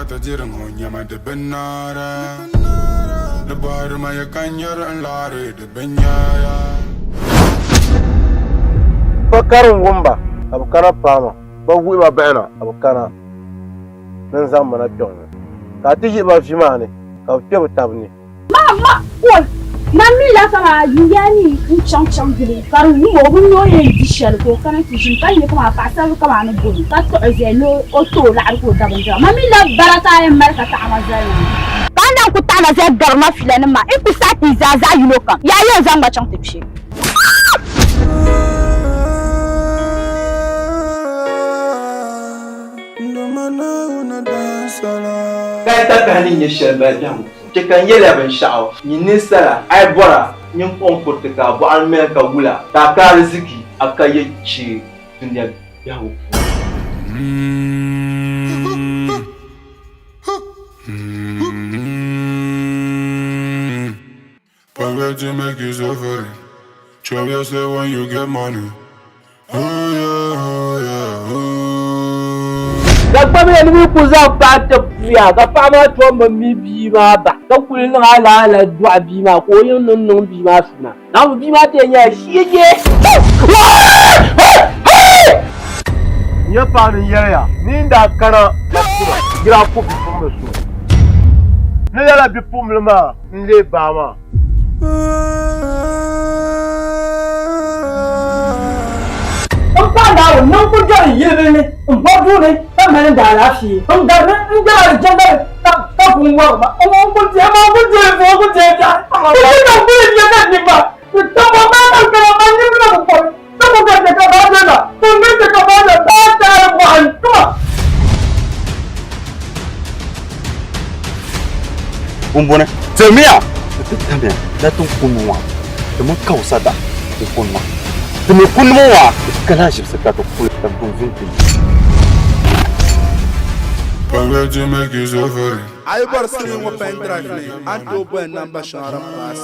tajirin honya ma de benara de bar ma ya kanyar an lare de benyaya fakarin gumba abukana pama ba wiba bena abukana nan zamana kyon ka tiji ba fimane ka fiye tabni mama ko mami la kama yuyani in chang gire karu ni mo bunno ye dishal ko kana tishin kan ne kama pasa kama na boni ka to ezelo oto la ko dabanja mami la barata ye marka ta amazani kana ku tana ze garma filana ma in ku sati zaza yuno kan ya ye zanga chang tipshi kai ta kani ye shelba dan ke kan yele ban sha'aw ni nisara ai bora nin komforta ka bu an me ka wula ta ka riziki aka yace dunya yawo Forget to make you suffer. Show yourself when you get money. Oh yeah, oh yeah, oh. Gaba me ni ku za pa ta fiya ga fa ma to ma mi bi ma ba ka kullun ala du'a bi ma ko yin nun bi ma suna na mu bi ma te nya shige ya farin yaya ni da kana gira ku bi fum su ne yala bi fum ma nle ba ma da wannan kujar yirne in bodu ne kan mai da lafi in da in da janga ta kunwa ba amma kun je ma kun je ko kun je ta amma kun ku ne ka ni ba to ba ma ka ba ni na ko to ko ga ka ba da to ne ka ba da ta ba an to bumbune jami'a tambe da tun kunwa da mun kausa da kunwa da mun kunwa kala shi saka to kula da bunzun ku Forget to make you suffer. I bar screen with pen drive. I do number shara pass.